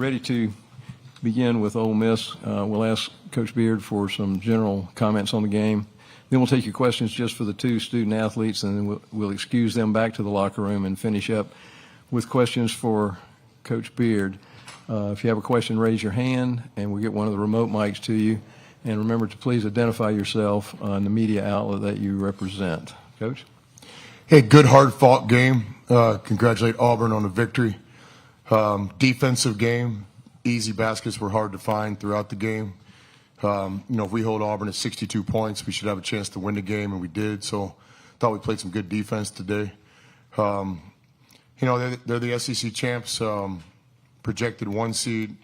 ready to begin with Ole Miss. We'll ask Coach Beard for some general comments on the game. Then we'll take your questions just for the two student athletes, and then we'll excuse them back to the locker room and finish up with questions for Coach Beard. If you have a question, raise your hand, and we'll get one of the remote mics to you. And remember to please identify yourself and the media outlet that you represent. Coach? Hey, good, hard-fought game. Congratulate Auburn on the victory. Defensive game. Easy baskets were hard to find throughout the game. If we hold Auburn at 62 points, we should have a chance to win the game, and we did. So thought we played some good defense today. They're the SEC champs, projected 1 seed.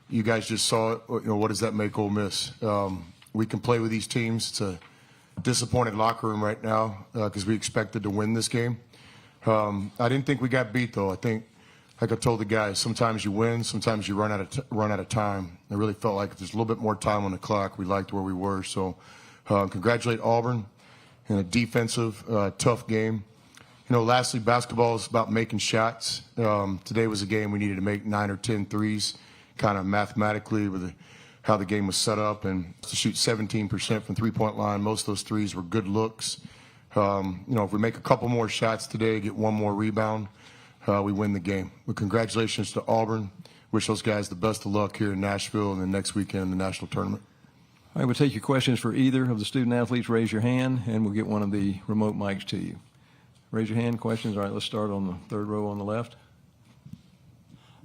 You guys just saw it. What does that make Ole Miss? We can play with these teams. It's a disappointed locker room right now because we expected to win this game. I didn't think we got beat, though. I think, like I told the guys, sometimes you win, sometimes you run out of time. I really felt like if there's a little bit more time on the clock, we liked where we were. So congratulate Auburn in a defensive, tough game. Lastly, basketball is about making shots. Today was a game we needed to make 9 or 10 threes, kind of mathematically with how the game was set up, and to shoot 17% from three-point line. Most of those threes were good looks. If we make a couple more shots today, get one more rebound, we win the game. But congratulations to Auburn. Wish those guys the best of luck here in Nashville and then next weekend in the national tournament. All right, we'll take your questions for either of the student athletes. Raise your hand, and we'll get one of the remote mics to you. Raise your hand, questions. All right, let's start on the third row on the left.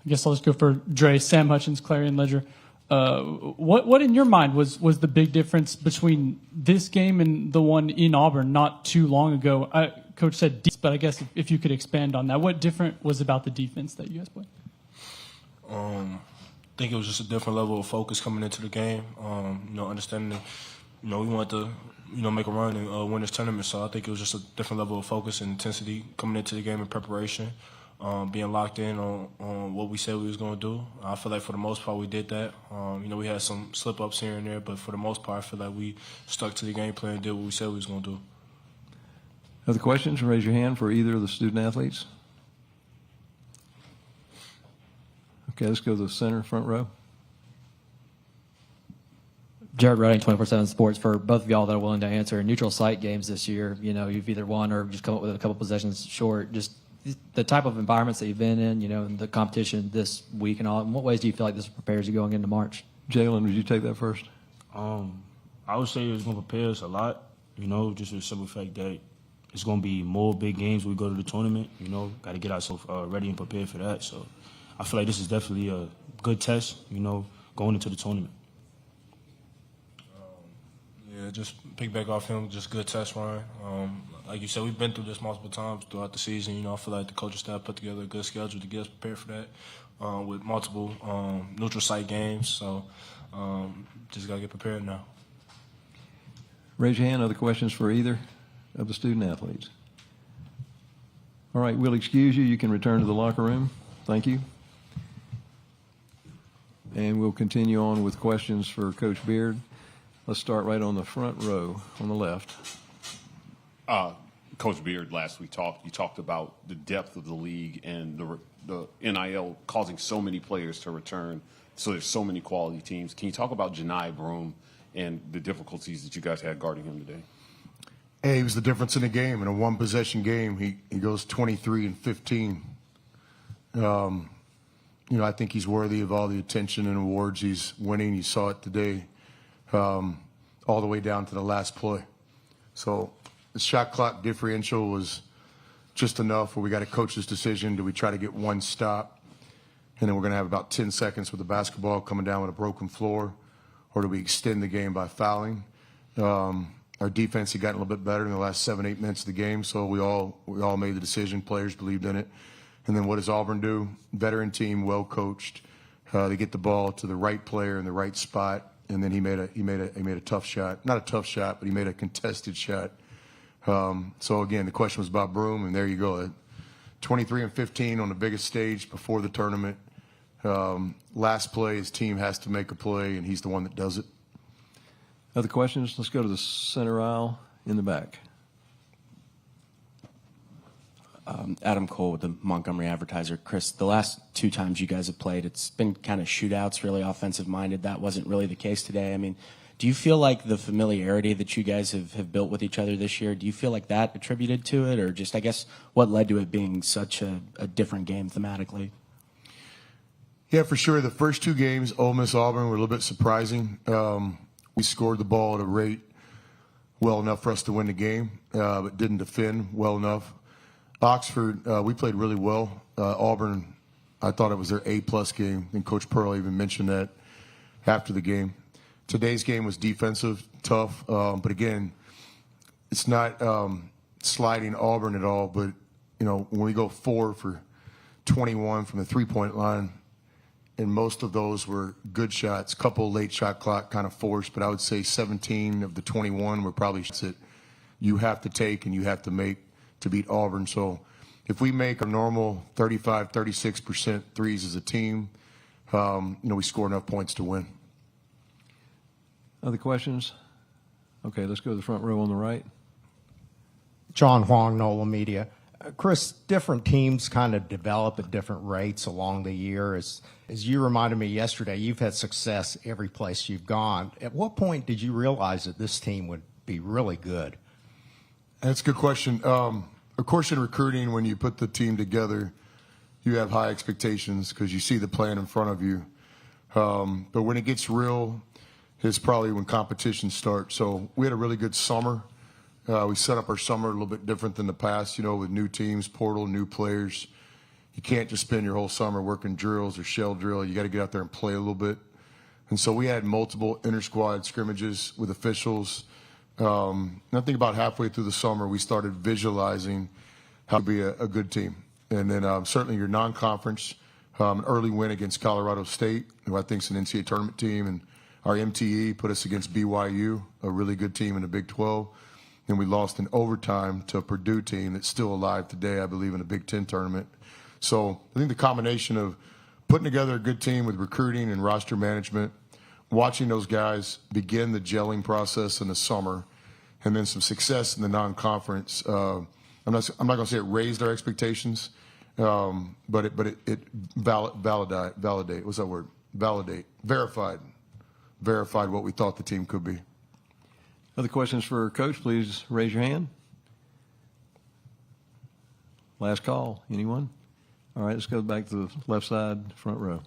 I guess I'll just go for Dre. Sam Hutchins, Clarion Ledger. What in your mind was the big difference between this game and the one in Auburn not too long ago? Coach said defense, but I guess if you could expand on that, what different was about the defense that you guys played? I think it was just a different level of focus coming into the game. Understanding, we wanted to, make a run and win this tournament. So I think it was just a different level of focus and intensity coming into the game in preparation. Being locked in on what we said we was going to do. I feel like for the most part we did that. We had some slip-ups here and there, but for the most part I feel like we stuck to the game plan and did what we said we was going to do. Other questions? Raise your hand for either of the student athletes. Okay, let's go to the center, front row. Jared Redding, 24/7 Sports. For both of y'all that are willing to answer, neutral site games this year, you've either won or just come up with a couple possessions short. Just the type of environments that you've been in, and the competition this week and all. In what ways do you feel like this prepares you going into March? Jalen, would you take that first? I would say it's going to prepare us a lot, just with the simple fact that it's going to be more big games when we go to the tournament. Got to get ourselves ready and prepared for that. So I feel like this is definitely a good test, going into the tournament. Just pick back off him, just good test run. Like you said, we've been through this multiple times throughout the season. I feel like the coaching staff put together a good schedule to get us prepared for that with multiple neutral site games. So just got to get prepared now. Raise your hand. Other questions for either of the student athletes? All right, we'll excuse you. You can return to the locker room. Thank you. And we'll continue on with questions for Coach Beard. Let's start right on the front row on the left. Coach Beard, last week you talked about the depth of the league and the NIL causing so many players to return. So there's so many quality teams. Can you talk about Janai Broome and the difficulties that you guys had guarding him today? Hey, he was the difference in the game. In a one-possession game, he goes 23 and 15. I think he's worthy of all the attention and awards he's winning. You saw it today. All the way down to the last play. So the shot clock differential was just enough where we got a coach's decision. Do we try to get one stop? And then we're going to have about 10 seconds with the basketball coming down with a broken floor. Or do we extend the game by fouling? Our defense had gotten a little bit better in the last 7-8 minutes of the game. So we all made the decision. Players believed in it. And then what does Auburn do? Veteran team, well coached. They get the ball to the right player in the right spot. And then he made a tough shot. Not a tough shot, but he made a contested shot. So, again, the question was about Broome, and there you go. 23 and 15 on the biggest stage before the tournament. Last play, his team has to make a play, and he's the one that does it. Other questions? Let's go to the center aisle in the back. Adam Cole with the Montgomery Advertiser. Chris, the last 2 times you guys have played, it's been kind of shootouts, really offensive-minded. That wasn't really the case today. I mean, do you feel like the familiarity that you guys have built with each other this year, do you feel like that attributed to it? Or just, I guess, what led to it being such a different game thematically? Yeah, for sure. The first 2 games, Ole Miss, Auburn, were a little bit surprising. We scored the ball at a rate well enough for us to win the game, but didn't defend well enough. Oxford, we played really well. Auburn, I thought it was their A-plus game, and Coach Pearl even mentioned that after the game. Today's game was defensive, tough, but again, it's not sliding Auburn at all, but, you know, when we go 4 for 21 from the three-point line, and most of those were good shots, couple late shot clock kind of forced, but I would say 17 of the 21 were probably shots that you have to take and you have to make to beat Auburn. So if we make a normal 35, 36% threes as a team, you know, we score enough points to win. Other questions? Okay, let's go to the front row on the right. John Huang, NOLA Media. Chris, different teams kind of develop at different rates along the year. As you reminded me yesterday, you've had success every place you've gone. At what point did you realize that this team would be really good? That's a good question. Of course, in recruiting, when you put the team together, you have high expectations because you see the plan in front of you. But when it gets real, it's probably when competition starts. So we had a really good summer. We set up our summer a little bit different than the past, you know, with new teams, portal, new players. You can't just spend your whole summer working drills or shell drill. You got to get out there and play a little bit. And so we had multiple inter-squad scrimmages with officials. And I think about halfway through the summer, we started visualizing how to be a good team. And then certainly your non-conference, an early win against Colorado State, who I think is an NCAA tournament team, and our MTE put us against BYU, a really good team in the Big 12. And we lost in overtime to a Purdue team that's still alive today, I believe, in the Big 10 tournament. So I think the combination of putting together a good team with recruiting and roster management, watching those guys begin the gelling process in the summer, and then some success in the non-conference. I'm not going to say it raised our expectations, but it validate. What's that word? Validate. Verified what we thought the team could be. Other questions for Coach, please raise your hand. Last call. Anyone? All right, let's go back to the left side, front row.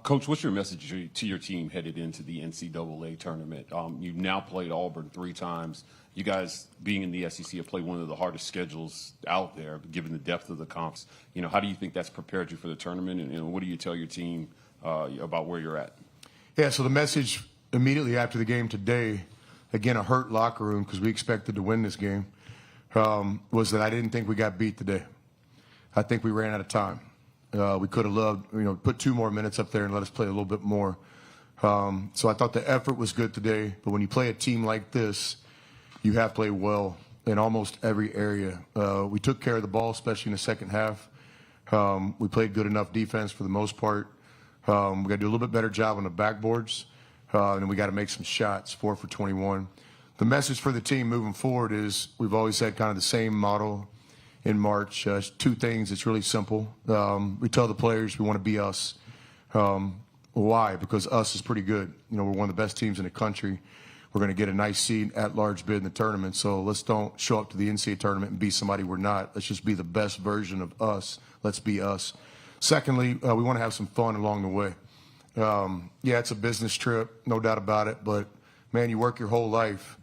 Coach, what's your message to your team headed into the NCAA tournament? You've now played Auburn 3 times. You guys, being in the SEC, have played one of the hardest schedules out there, given the depth of the comps. You know, how do you think that's prepared you for the tournament, and what do you tell your team about where you're at? Yeah, so the message immediately after the game today, again, a hurt locker room because we expected to win this game, was that I didn't think we got beat today. I think we ran out of time. We could have loved, you know, put 2 more minutes up there and let us play a little bit more. So I thought the effort was good today, but when you play a team like this, you have to play well in almost every area. We took care of the ball, especially in the second half. We played good enough defense for the most part. We got to do a little bit better job on the backboards, and we got to make some shots, 4 for 21. The message for the team moving forward is we've always had kind of the same model in March. 2 things. It's really simple. We tell the players we want to be us. Why? Because us is pretty good. You know, we're one of the best teams in the country. We're going to get a nice seed at large bid in the tournament. So let's don't show up to the NCAA tournament and be somebody we're not. Let's just be the best version of us. Let's be us. Secondly, we want to have some fun along the way. Yeah, it's a business trip, no doubt about it. But, man, you work your whole life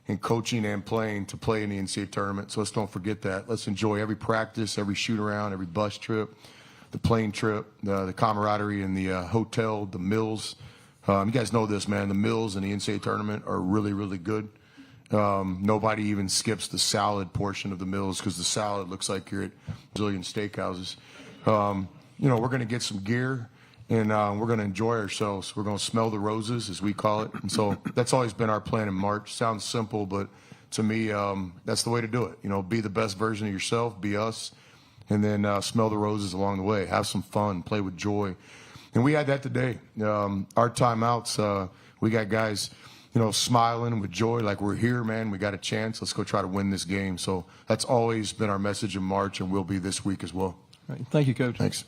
in coaching and playing to play in the NCAA tournament. So let's don't forget that. Let's enjoy every practice, every shoot-around, every bus trip, the plane trip, the camaraderie in the hotel, the meals. You guys know this, man. The meals in the NCAA tournament are really, really good. Nobody even skips the salad portion of the meals because the salad looks like you're at Brazilian steakhouses. You know, we're going to get some gear, and we're going to enjoy ourselves. We're going to smell the roses, as we call it. And so that's always been our plan in March. Sounds simple, but to me, that's the way to do it. You know, be the best version of yourself, be us, and then smell the roses along the way. Have some fun, play with joy. And we had that today. Our timeouts, we got guys smiling with joy, like we're here, man. We got a chance. Let's go try to win this game. So that's always been our message in March, and will be this week as well. All right. Thank you, Coach. Thanks.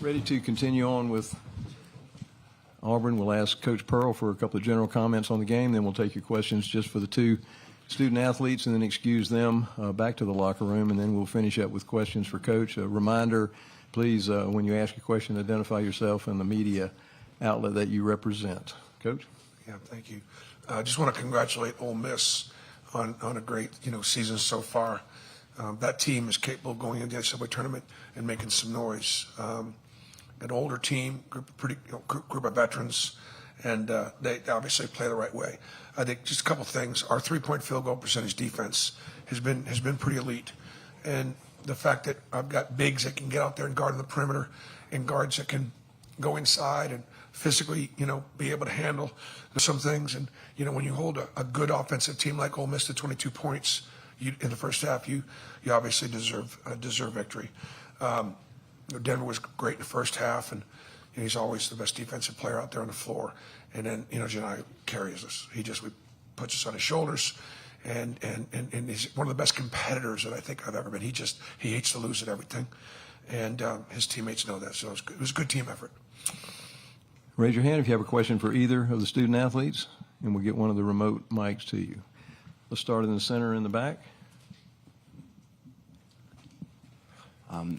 Ready to continue on with Auburn. We'll ask Coach Pearl for a couple of general comments on the game, then we'll take your questions just for the two student athletes and then excuse them back to the locker room, and then we'll finish up with questions for Coach. A reminder, please, when you ask a question, identify yourself and the media outlet that you represent. Coach? Yeah, thank you. I just want to congratulate Ole Miss on a great season so far. That team is capable of going into the NCAA tournament and making some noise. An older team, group of veterans, and they obviously play the right way. I think just a couple things. Our 3-point field goal percentage defense has been pretty elite, and the fact that I've got bigs that can get out there and guard on the perimeter, and guards that can go inside and physically, be able to handle some things. And when you hold a good offensive team like Ole Miss to 22 points in the first half, you obviously deserve victory. Denver was great in the first half, and he's always the best defensive player out there on the floor. And then, Janai carries us. He puts us on his shoulders, and he's one of the best competitors that I think I've ever been. He hates to lose at everything, and his teammates know that. So it was a good team effort. Raise your hand if you have a question for either of the student athletes, and we'll get one of the remote mics to you. Let's start in the center in the back.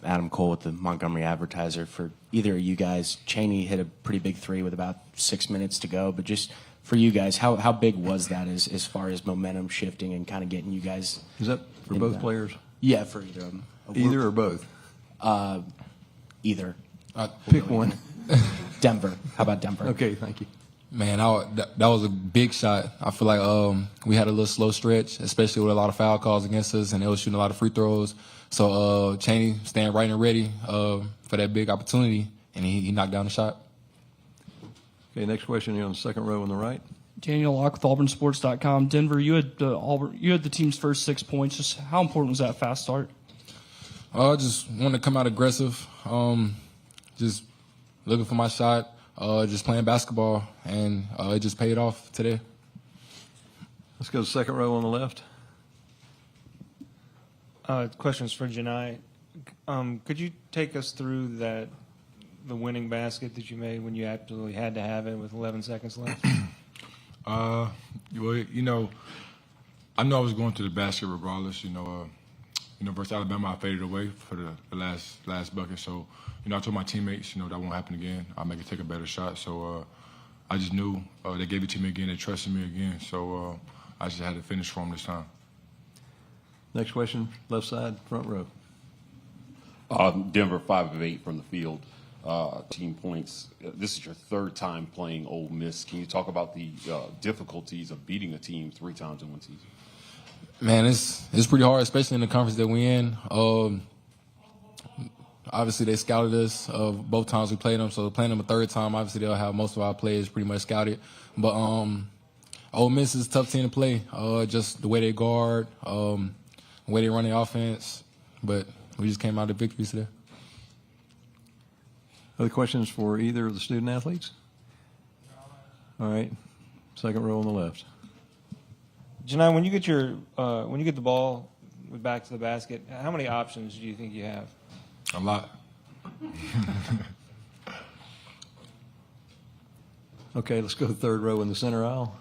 Adam Cole with the Montgomery Advertiser. For either of you guys, Chaney hit a pretty big three with about 6 minutes to go, but just for you guys, how big was that as far as momentum shifting and kind of getting you guys? Is that for both players? Yeah, for either of them. Either or both? Either. Pick one. Denver. How about Denver? Okay, thank you. Man, that was a big shot. I feel like we had a little slow stretch, especially with a lot of foul calls against us, and they were shooting a lot of free throws. So Chaney staying right and ready for that big opportunity, and he knocked down the shot. Okay, next question here on the second row on the right. Daniel Locke with AuburnSports.com. Denver, you had the team's first 6 points. Just how important was that fast start? I just wanted to come out aggressive, just looking for my shot, just playing basketball, and it just paid off today. Let's go to the second row on the left. Questions for Janai. Could you take us through the winning basket that you made when you absolutely had to have it with 11 seconds left? Well, I know I was going to the basket regardless. Versus Alabama, I faded away for the last bucket. So, I told my teammates, that won't happen again. I'll make it take a better shot. So, I just knew they gave it to me again. They trusted me again. So, I just had to finish for them this time. Next question, left side, front row. Denver 5 of 8 from the field, team points. This is your third time playing Ole Miss. Can you talk about the difficulties of beating a team 3 times in one season? Man, it's pretty hard, especially in the conference that we're in. obviously they scouted us both times we played them. So playing them a third time, obviously they'll have most of our players pretty much scouted. But Ole Miss is a tough team to play. Just the way they guard, the way they run the offense. But we just came out of victories today. Other questions for either of the student athletes? All right, second row on the left. Janai, when you get the ball back to the basket, how many options do you think you have? A lot. Okay, let's go to the third row in the center aisle.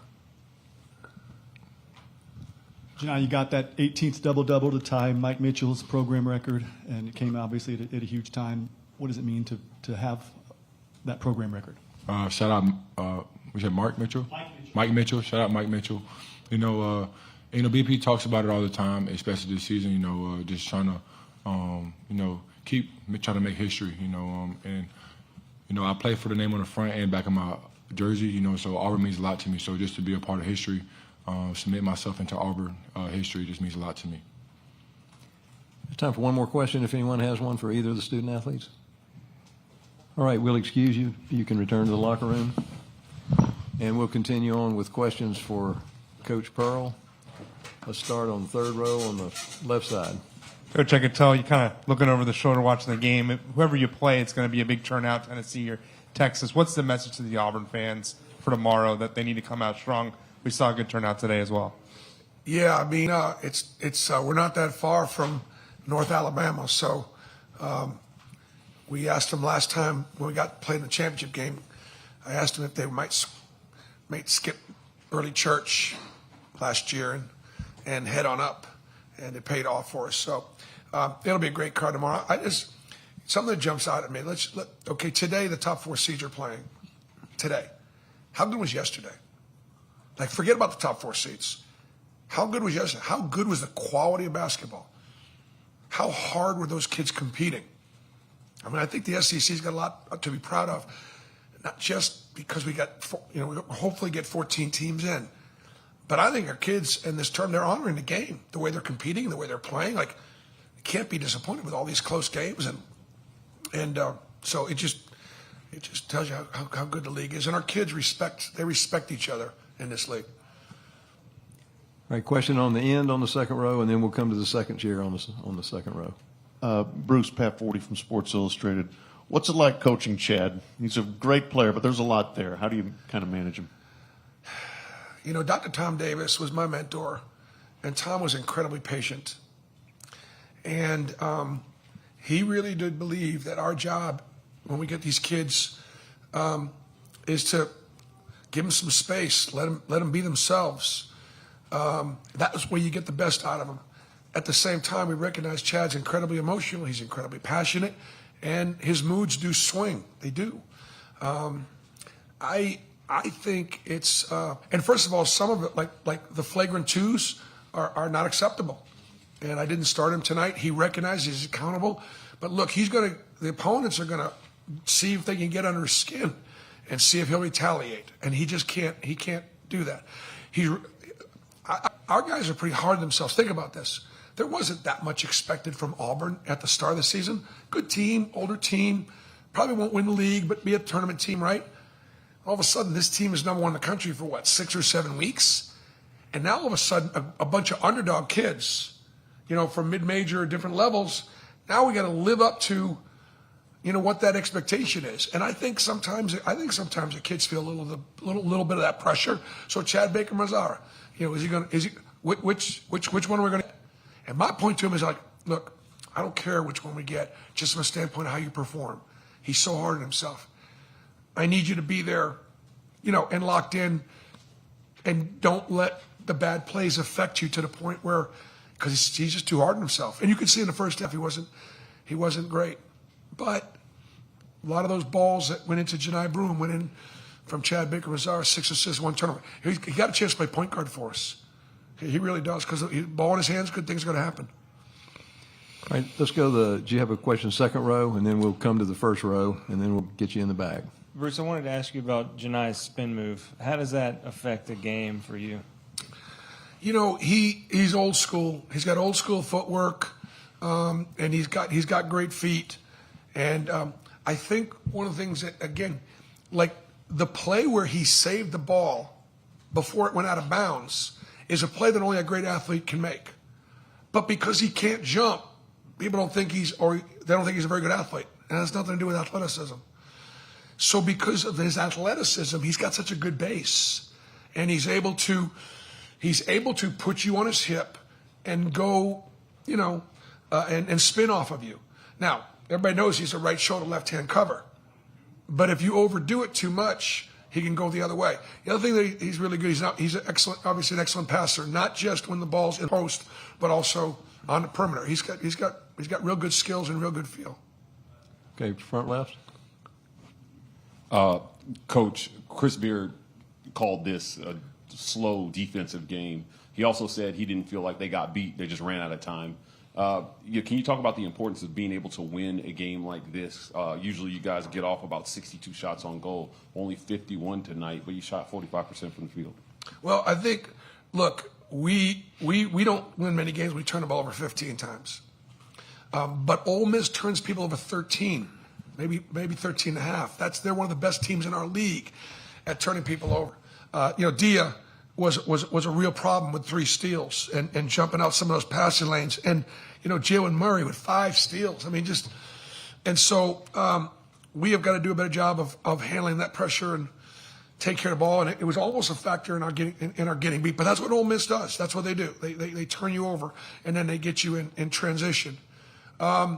Now you got that 18th double-double to tie Mike Mitchell's program record, and it came obviously at a huge time. What does it mean to have that program record? Shout out, we said Mark Mitchell? Mike Mitchell. Shout out Mike Mitchell. BP talks about it all the time, especially this season, just trying to, keep trying to make history, and, I play for the name on the front and back of my jersey, so Auburn means a lot to me. So just to be a part of history, submit myself into Auburn history just means a lot to me. There's time for one more question if anyone has one for either of the student athletes. All right, we'll excuse you. You can return to the locker room. And we'll continue on with questions for Coach Pearl. Let's start on the third row on the left side. Coach, I could tell you kind of looking over the shoulder watching the game. Whoever you play, it's going to be a big turnout, Tennessee or Texas. What's the message to the Auburn fans for tomorrow that they need to come out strong? We saw a good turnout today as well. Yeah, I mean, we're not that far from North Alabama, so we asked them last time when we played in the championship game. I asked them if they might skip early church last year and head on up, and it paid off for us. So it'll be a great card tomorrow. Something that jumps out at me. Okay, today the top 4 seeds are playing. Today, how good was yesterday? Like, forget about the top 4 seeds. How good was yesterday? How good was the quality of basketball? How hard were those kids competing? I mean, I think the SEC's got a lot to be proud of, not just because we hopefully get 14 teams in, but I think our kids in this term, they're honoring the game, the way they're competing, the way they're playing. Like, you can't be disappointed with all these close games, and so it just tells you how good the league is, and our kids respect each other in this league. All right, question on the end on the second row, and then we'll come to the second chair on the second row. Bruce, Pat Forty from Sports Illustrated. What's it like coaching Chad? He's a great player, but there's a lot there. How do you kind of manage him? Dr. Tom Davis was my mentor, and Tom was incredibly patient. And he really did believe that our job, when we get these kids, is to give them some space, let them be themselves. That's where you get the best out of them. At the same time, we recognize Chad's incredibly emotional. He's incredibly passionate, and his moods do swing. They do. I think it's and first of all, some of it, like the flagrant twos, are not acceptable. And I didn't start him tonight. He recognizes he's accountable. But look, the opponents are gonna see if they can get under his skin and see if he'll retaliate. And he just can't. He can't do that. Our guys are pretty hard on themselves. Think about this. There wasn't that much expected from Auburn at the start of the season. Good team, older team, probably won't win the league, but be a tournament team, right? All of a sudden, this team is number 1 in the country for 6 or 7 weeks? And now all of a sudden, a bunch of underdog kids, from mid-major or different levels, now we got to live up to, what that expectation is. And I think sometimes the kids feel a little bit of that pressure. So Chad Baker-Mazara, which one are we going to get? And my point to him is like, look, I don't care which one we get, just from a standpoint of how you perform. He's so hard on himself. I need you to be there, and locked in, and don't let the bad plays affect you to the point where, because he's just too hard on himself. And you could see in the first half he wasn't great. But a lot of those balls that went into Janai Broom went in from Chad Baker-Mazara, 6 assists, 1 turnover. He got a chance to play point guard for us. He really does, because the ball in his hands, good things are going to happen. All right, let's go do you have a question second row, and then we'll come to the first row, and then we'll get you in the bag. Bruce, I wanted to ask you about Janai's spin move. How does that affect the game for you? He's old school. He's got old school footwork, and he's got great feet. And I think one of the things that, again, like the play where he saved the ball before it went out of bounds is a play that only a great athlete can make. But because he can't jump, people don't think they don't think he's a very good athlete. And it has nothing to do with athleticism. So because of his athleticism, he's got such a good base. And he's able to put you on his hip and go, and spin off of you. Now, everybody knows he's a right shoulder, left-hand cover. But if you overdo it too much, he can go the other way. The other thing that he's really good, he's obviously an excellent passer, not just when the ball's in post, but also on the perimeter. He's got real good skills and real good feel. Okay, front left. Coach, Chris Beard called this a slow defensive game. He also said he didn't feel like they got beat. They just ran out of time. Can you talk about the importance of being able to win a game like this? Usually you guys get off about 62 shots on goal, only 51 tonight, but you shot 45% from the field. Well, I think, look, we don't win many games. We turn the ball over 15 times. But Ole Miss turns people over 13, maybe 13 and a half. They're one of the best teams in our league at turning people over. Dia was a real problem with 3 steals and jumping out some of those passing lanes. And, Jalen Murray with 5 steals. I mean, so we have got to do a better job of handling that pressure and take care of the ball. And it was almost a factor in our getting beat. But that's what Ole Miss does. That's what they do. They turn you over and then they get you in transition. I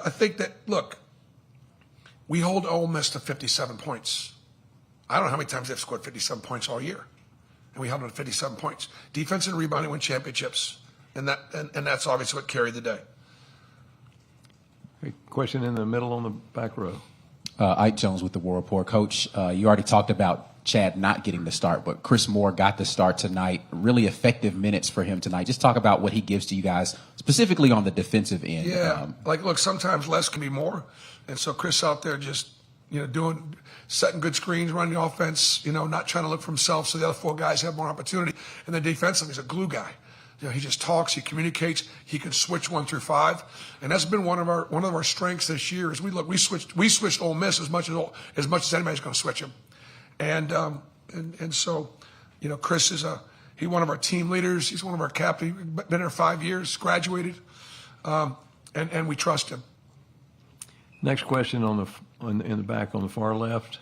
think that, look, we hold Ole Miss to 57 points. I don't know how many times they've scored 57 points all year, and we held them to 57 points. Defense and rebounding win championships, and that's obviously what carried the day. Okay, question in the middle on the back row. Ike Jones with the War Report. Coach, you already talked about Chad not getting the start, but Chris Moore got the start tonight. Really effective minutes for him tonight. Just talk about what he gives to you guys, specifically on the defensive end. Yeah, look, sometimes less can be more, and so Chris out there just setting good screens, running the offense, not trying to look for himself so the other 4 guys have more opportunity. And then defensively, he's a glue guy. He just talks, he communicates, he can switch 1 through 5, and that's been one of our strengths this year. Is we switched Ole Miss as much as anybody's going to switch him, and so Chris is he's one of our team leaders. He's one of our captains. Been there 5 years, graduated, and we trust him. Next question in the back on the far left.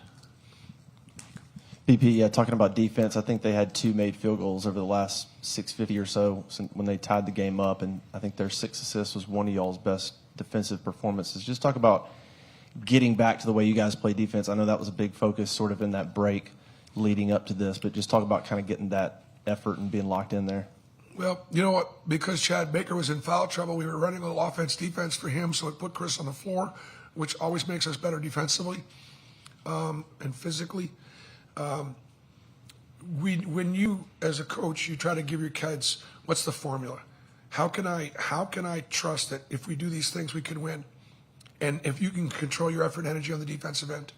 BP, talking about defense, I think they had 2 made field goals over the last 650 or so when they tied the game up, and I think their 6 assists was one of y'all's best defensive performances. Just talk about getting back to the way you guys play defense. I know that was a big focus sort of in that break leading up to this, but just talk about kind of getting that effort and being locked in there. Well, you know what? Because Chad Baker was in foul trouble, we were running a little offense defense for him, so it put Chris on the floor, which always makes us better defensively and physically. When you, as a coach, you try to give your kids, what's the formula? How can I trust that if we do these things, we can win? And if you can control your effort and energy on the defensive end,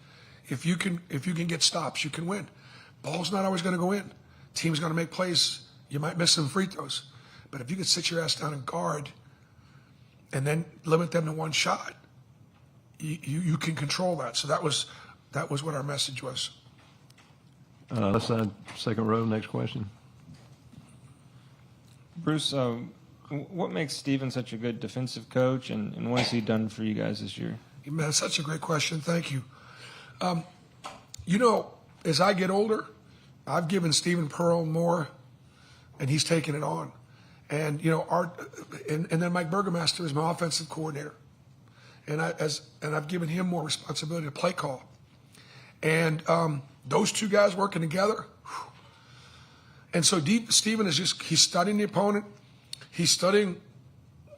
if you can get stops, you can win. Ball's not always going to go in. Team's going to make plays. You might miss some free throws. But if you can sit your ass down and guard and then limit them to 1 shot, you can control that. So that was what our message was. Left side, second row, next question. Bruce, what makes Steven such a good defensive coach, and what has he done for you guys this year? Man, such a great question. Thank you. As I get older, I've given Stephen Pearl more, and he's taken it on. And and then Mike Burgomaster is my offensive coordinator, and I've given him more responsibility to play call. And those 2 guys working together. And so Stephen he's studying the opponent. He's studying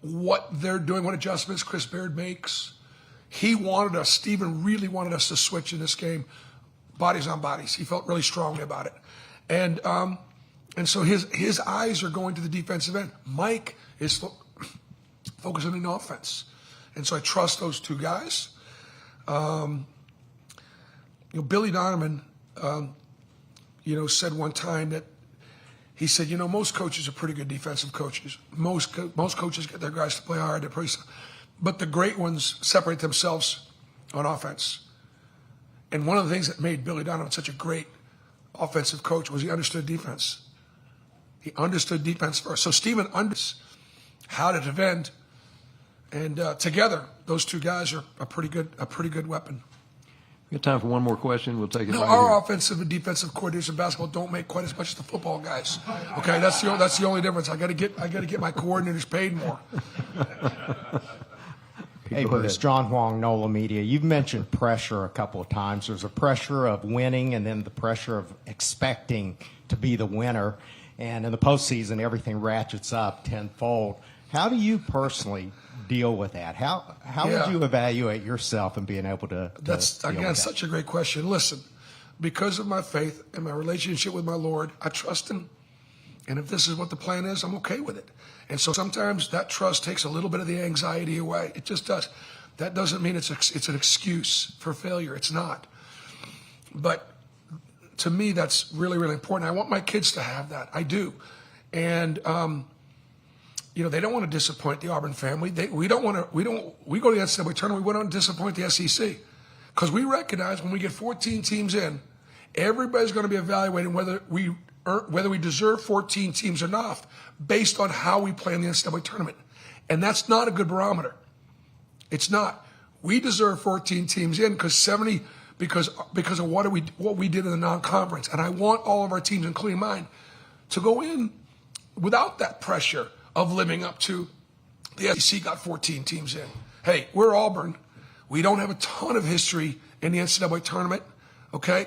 what they're doing, what adjustments Chris Beard makes. Stephen really wanted us to switch in this game, bodies on bodies. He felt really strongly about it. And so his eyes are going to the defensive end. Mike is focusing on the offense. And so I trust those 2 guys. Billy Donovan, said one time that he said, most coaches are pretty good defensive coaches. Most coaches get their guys to play hard. but the great ones separate themselves on offense. And one of the things that made Billy Donovan such a great offensive coach was he understood defense. He understood defense first. So Stephen understands how to defend, and together those two guys are a pretty good weapon. We got time for one more question. We'll take it No, right our here. offensive and defensive coordinators in basketball don't make quite as much as the football guys. Okay, that's the only difference. I got to get my coordinators paid more. Hey, Bruce, John Huang, NOLA Media. You've mentioned pressure a couple of times. There's a pressure of winning and then the pressure of expecting to be the winner. And in the postseason, everything ratchets up tenfold. How do you personally deal with that? How would you evaluate yourself and being able to That's, deal again, with such a great question. Listen, because of my faith and my relationship with my Lord, I trust Him. And if this is what the plan is, I'm okay with it. And so sometimes that trust takes a little bit of the anxiety away. It just does. That doesn't mean it's an excuse for failure. It's not. But to me, that's really, really important. I want my kids to have that. I do. And, they don't want to disappoint the Auburn family. We go to the NCAA tournament, we don't disappoint the SEC. Because we recognize when we get 14 teams in, everybody's going to be evaluating whether we deserve 14 teams or not based on how we play in the NCAA tournament. And that's not a good barometer. It's not. We deserve 14 teams in because of what we did in the non-conference. And I want all of our teams, including mine, to go in without that pressure of living up to the SEC got 14 teams in. Hey, we're Auburn. We don't have a ton of history in the NCAA tournament, okay?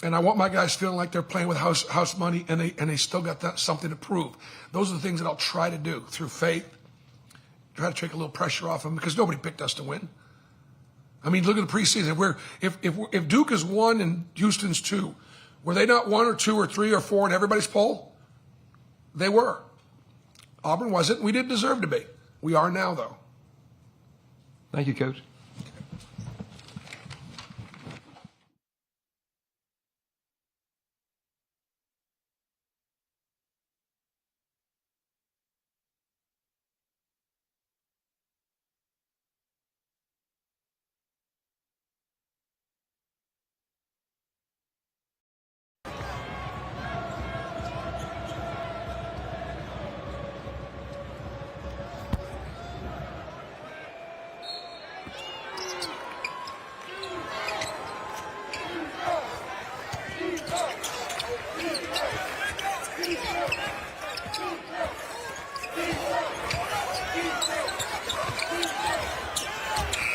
And I want my guys feeling like they're playing with house money and they still got something to prove. Those are the things that I'll try to do through faith. Try to take a little pressure off them because nobody picked us to win. I mean, look at the preseason. If Duke is 1 and Houston's 2, were they not 1 or 2 or 3 or 4 in everybody's poll? They were. Auburn wasn't. We didn't deserve to be. We are now, though. Thank you, Coach.